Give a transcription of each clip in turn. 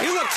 You look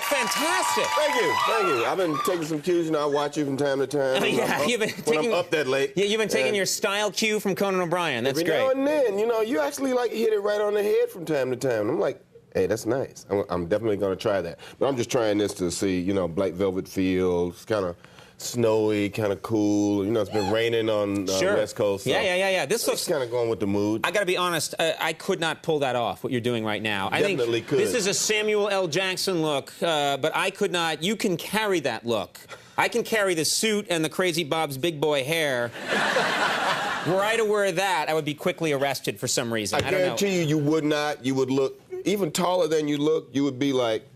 fantastic. Thank you. I've been taking some cues, I watch you from time to time. When I'm up that late. Yeah, you've been taking your style cue from Conan O'Brien. That's great. Every now and then, you actually like hit it right on the head from time to time. I'm like, hey, that's nice. I'm definitely going to try that. But I'm just trying this to see, black velvet feels, kind of snowy, kind of cool. It's been raining on the West Coast. So Yeah. This looks kind of going with the mood. I got to be honest, I could not pull that off, what you're doing right now. I Definitely think could. This is a Samuel L. Jackson look, but I could not. You can carry that look. I can carry the suit and the Crazy Bob's big boy hair. Were I to wear that, I would be quickly arrested for some reason. I don't know. I guarantee you would not. You would look even taller than you look. You would be like,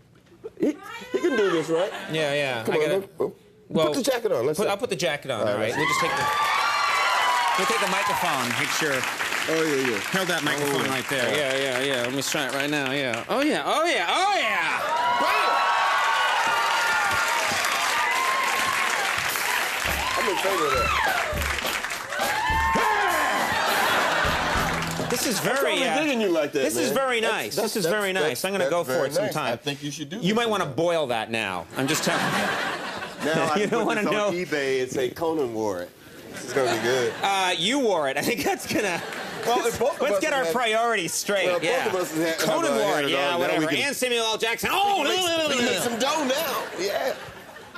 he can do this, right? Yeah. Come on. Put the jacket on. I'll put the jacket on. All right. We'll just take the microphone. Make sure. Oh yeah. Hold that microphone right there. Yeah. Let me try it right now. Yeah. Oh yeah. Wow. I'm in favor of that. This is very. digging you like that, This is very nice. This is very nice. I'm going to go for it sometime. I think you should do. You might want to boil that now. I'm just telling you. Now You I don't put want this to on know. eBay and say Conan wore it. It's gonna be good. You wore it. I think that's gonna. Well, if both of Let's us get our had- priorities straight. Well, Yeah. both of us had Conan wore it. Yeah, now whatever. we can- And Samuel L. Jackson. We can make some dough now. Yeah.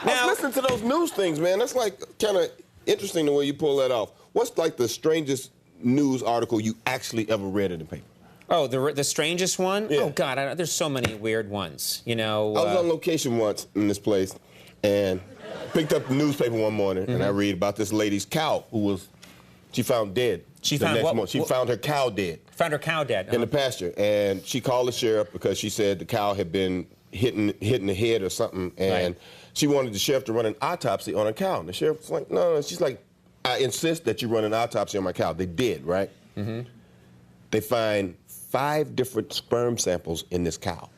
Now- I was listening to those news things, man. That's like kind of interesting the way you pull that off. What's like the strangest news article you actually ever read in the paper? Oh, the strangest one? Yeah. Oh God, there's so many weird ones. I was on location once in this place, and picked up the newspaper one morning, and I read about this lady's cow she found dead. She the found next what? morning. She found her cow dead. Found her cow dead. In the pasture, and she called the sheriff because she said the cow had been hitting the head or something, and she wanted the sheriff to run an autopsy on her cow. And the sheriff was like, no. She's like, I insist that you run an autopsy on my cow. They did, right? They find 5 different sperm samples in this cow.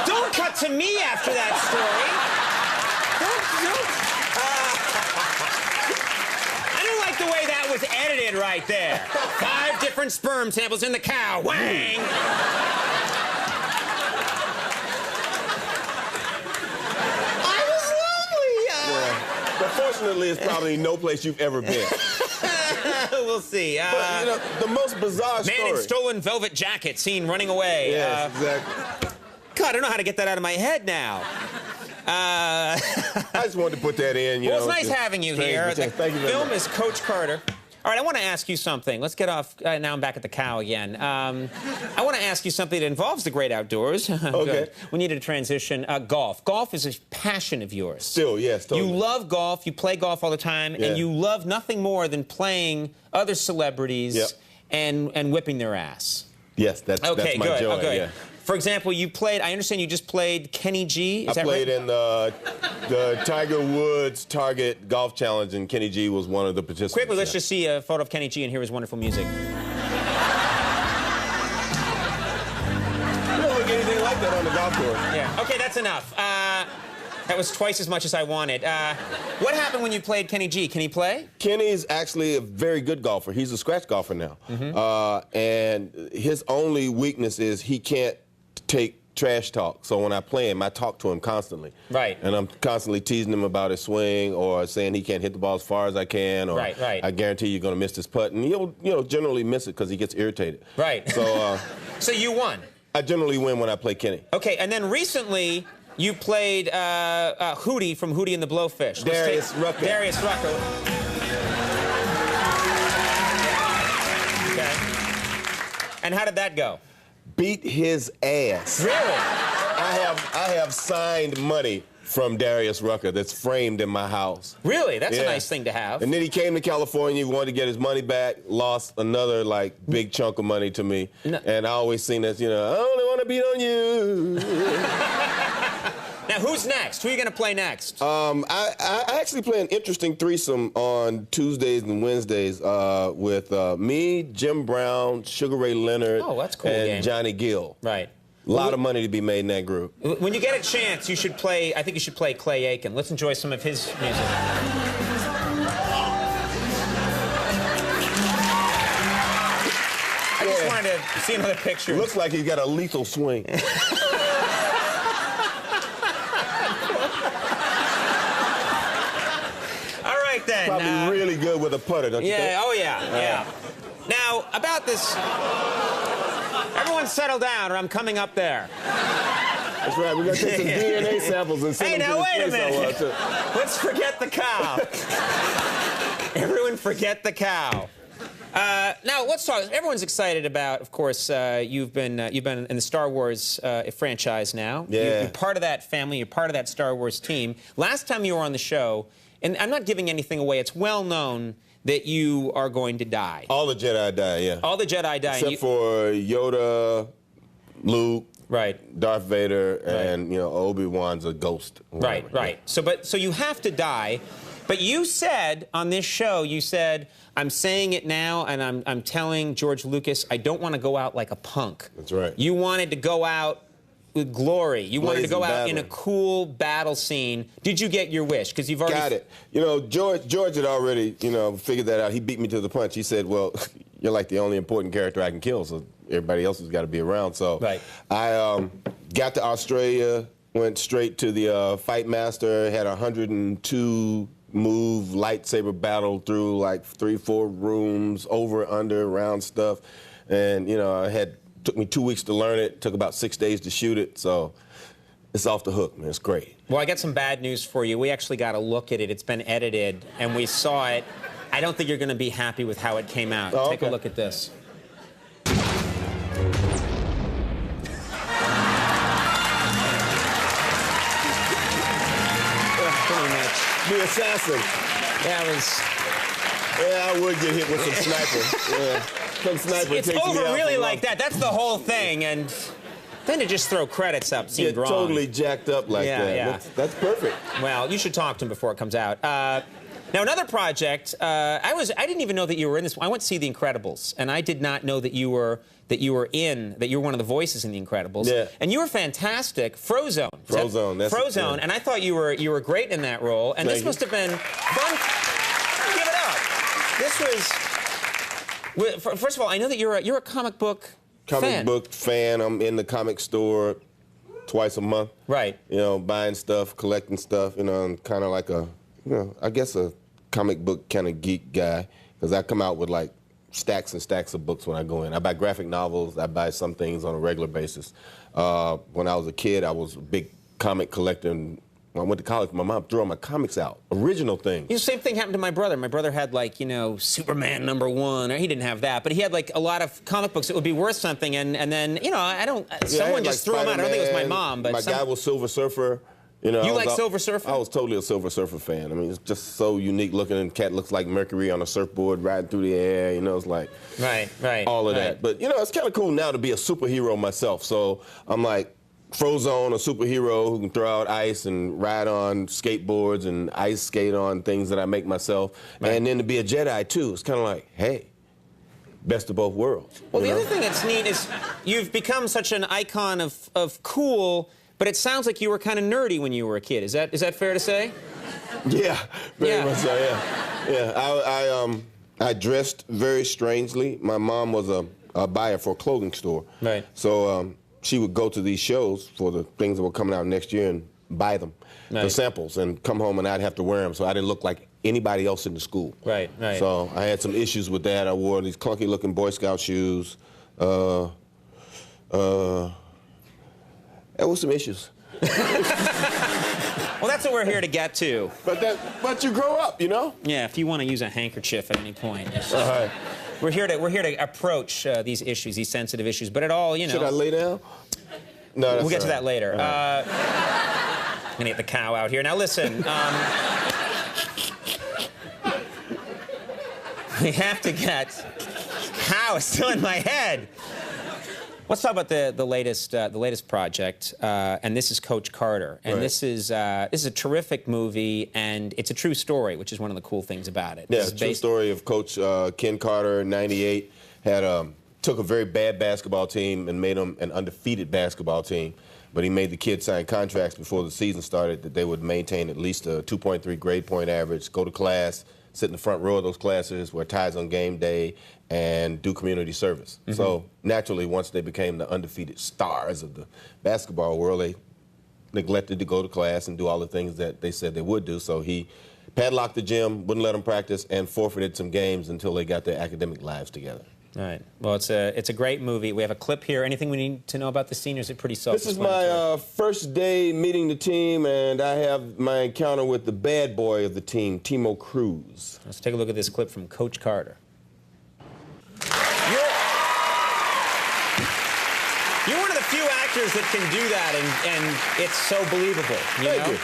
Don't cut to me after that story. I don't like the way that was edited right there. 5 different sperm samples in the cow. Wang! I was lonely. But fortunately, it's probably no place you've ever been. We'll see. But, the most bizarre story. Man in stolen velvet jacket seen running away. Yes, exactly. God, I don't know how to get that out of my head now. I just wanted to put that in. Well, it's nice having you here. The Thank you very film much. is Coach Carter. All right, I want to ask you something. Let's get off. Now I'm back at the cow again. I want to ask you something that involves the great outdoors. Okay. We needed a transition. Golf. Golf is a passion of yours. Still, yes, totally. You love golf. You play golf all the time, and you love nothing more than playing other celebrities and whipping their ass. Yes, that's my joy. Okay. Yeah. For example, I understand you just played Kenny G. I played right? in the Tiger Woods Target Golf Challenge, and Kenny G was one of the participants. Quickly, let's just see a photo of Kenny G and hear his wonderful music. You don't look anything like that on the golf course. Yeah. Okay, that's enough. That was twice as much as I wanted. What happened when you played Kenny G? Can he play? Kenny's actually a very good golfer. He's a scratch golfer now. And his only weakness is he can't take trash talk. So when I play him, I talk to him constantly. Right. And I'm constantly teasing him about his swing or saying he can't hit the ball as far as I can. Or Right. I guarantee you're going to miss this putt. And he'll generally miss it because he gets irritated. Right. So, so you won? I generally win when I play Kenny. Okay, and then recently you played Hootie from Hootie and the Blowfish. Darius Rucker. Darius Rucker. Okay. And how did that go? Beat his ass. Really? I have signed money from Darius Rucker that's framed in my house. Really? That's a nice thing to have. And then he came to California, wanted to get his money back, lost another big chunk of money to me. No. And I always seen this, I only want to beat on you. Now, who's next? Who are you going to play next? I actually play an interesting threesome on Tuesdays and Wednesdays with me, Jim Brown, Sugar Ray Leonard, that's cool, and game. Johnny Gill. Right. A lot of money to be made in that group. When you get a chance, you should play, I think you should play Clay Aiken. Let's enjoy some of his music. I just wanted to see another picture. Looks like he's got a lethal swing. All right, then. Probably really good with a putter, don't you think? Yeah, oh yeah, yeah. Now, about this, everyone settle down or I'm coming up there. That's right, we're gonna take some DNA samples and send Hey, them now to wait a the space minute. Let's forget the cow. Everyone forget the cow. Now, let's talk. Everyone's excited about, of course, you've been in the Star Wars franchise now. Yeah. You're part of that family. You're part of that Star Wars team. Last time you were on the show, and I'm not giving anything away, it's well known that you are going to die. All the Jedi die, yeah. All the Jedi die. Except for Yoda, Luke, right, Darth Vader, and Obi-Wan's a ghost. Right, right. So you have to die. But you said on this show, you said, I'm saying it now, and I'm telling George Lucas, I don't want to go out like a punk. That's right. You wanted to go out with glory. You wanted to go out in a battle. cool battle scene. Did you get your wish? Because you've already got it. George had already, figured that out. He beat me to the punch. He said, well, you're like the only important character I can kill, so everybody else has got to be around. So right. I got to Australia, went straight to the Fight Master, had 102 move lightsaber battle through like 3-4 rooms, over, under, around stuff. And, took me 2 weeks to learn it, took about 6 days to shoot it, so it's off the hook, man. It's great. Well, I got some bad news for you. We actually got a look at it. It's been edited, and we saw it. I don't think you're going to be happy with how it came out. Oh, Take a okay. look at this. Pretty much. The assassin. Yeah, I would get hit with some sniper. Yeah. Some sniper It's takes me over out really for like that. That's the whole thing, and then to just throw credits up seemed wrong. Totally jacked up like that. Yeah. That's perfect. Well, you should talk to him before it comes out. Now, another project. I didn't even know that you were in this. I went to see The Incredibles, and I did not know that you were one of the voices in The Incredibles. Yeah. And you were fantastic. Frozone. Frozone. That's Frozone. yeah. And I thought you were great in that role. And Thank this you. must have been fun. Give it up. This was. First of all, I know that you're a comic book fan. Book fan. I'm in the comic store twice a month. Right. Buying stuff, collecting stuff. I'm kind of like I guess a comic book kind of geek guy, because I come out with like stacks and stacks of books when I go in. I buy graphic novels. I buy some things on a regular basis. When I was a kid, I was a big comic collector. And when I went to college, my mom threw all my comics out, original things. The same thing happened to my brother. My brother had like, Superman #1, or he didn't have that, but he had like a lot of comic books that would be worth something, and then, someone just threw them out. I don't think it was my mom, but my guy was Silver Surfer. You like Silver Surfer? I was totally a Silver Surfer fan. I mean, it's just so unique looking, and cat looks like Mercury on a surfboard riding through the air. It's like right, all of that. But it's kind of cool now to be a superhero myself. So I'm like Frozone, a superhero who can throw out ice and ride on skateboards and ice skate on things that I make myself. Right. And then to be a Jedi too, it's kind of like, hey, best of both worlds. Well, the other thing that's neat is you've become such an icon of cool. But it sounds like you were kind of nerdy when you were a kid. Is that fair to say? Yeah, very much so. Yeah. I dressed very strangely. My mom was a buyer for a clothing store. Right. So she would go to these shows for the things that were coming out next year and buy them, the samples, and come home and I'd have to wear them so I didn't look like anybody else in the school. Right. So I had some issues with that. I wore these clunky-looking Boy Scout shoes. There were some issues. Well, that's what we're here to get to. But you grow up, Yeah, if you want to use a handkerchief at any point. All right. We're here to approach these issues, these sensitive issues, but it all, Should I lay down? No, that's we'll get to all that later. right. I'm gonna get the cow out here. Now listen, we have to get cow is still in my head. Let's talk about the latest project, and this is Coach Carter, and Right. this is a terrific movie, and it's a true story, which is one of the cool things about it. Yeah, This is true story of Coach Ken Carter in '98. Took a very bad basketball team and made them an undefeated basketball team. But he made the kids sign contracts before the season started that they would maintain at least a 2.3 grade point average, go to class, sit in the front row of those classes, wear ties on game day, and do community service. So naturally, once they became the undefeated stars of the basketball world, they neglected to go to class and do all the things that they said they would do. So he padlocked the gym, wouldn't let them practice, and forfeited some games until they got their academic lives together. All right. Well, it's a great movie. We have a clip here. Anything we need to know about the scene, or is it pretty self-explanatory? This is my first day meeting the team, and I have my encounter with the bad boy of the team, Timo Cruz. Let's take a look at this clip from Coach Carter. You're one of the few actors that can do that, and it's so believable. Thank you.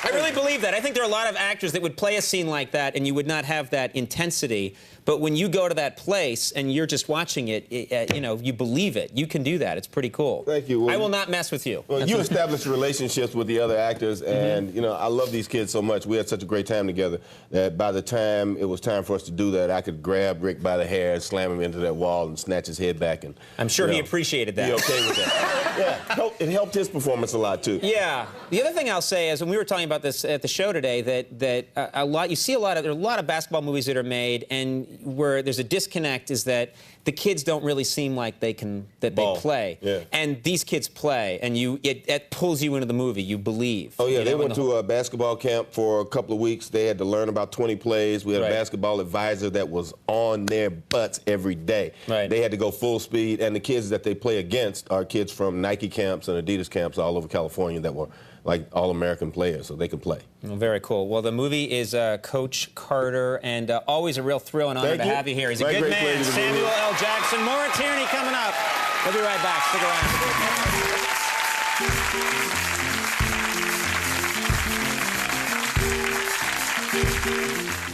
I really believe that. I think there are a lot of actors that would play a scene like that, and you would not have that intensity. But when you go to that place and you're just watching it, you know, you believe it. You can do that. It's pretty cool. Thank you. Well, I will not mess with you. Well, you established relationships with the other actors, and you know, I love these kids so much. We had such a great time together that by the time it was time for us to do that, I could grab Rick by the hair, slam him into that wall, and snatch his head back. And I'm sure he appreciated that. Be okay with that. Yeah, it helped his performance a lot too. Yeah. The other thing I'll say is, when we were talking about this at the show today, that there are a lot of basketball movies that are made, and where there's a disconnect is that the kids don't really seem like they play. Yeah. And these kids play, and it pulls you into the movie. You believe. Oh yeah, they went to a basketball camp for a couple of weeks. They had to learn about 20 plays. We had a basketball advisor that was on their butts every day. Right. They had to go full speed, and the kids that they play against are kids from Nike camps and Adidas camps all over California that were like all-American players, so they can play. Well, very cool. Well, the movie is Coach Carter, and always a real thrill and honor to have you here. He's a good man. Samuel L. Jackson. More Tierney coming up. We'll be right back. Stick around.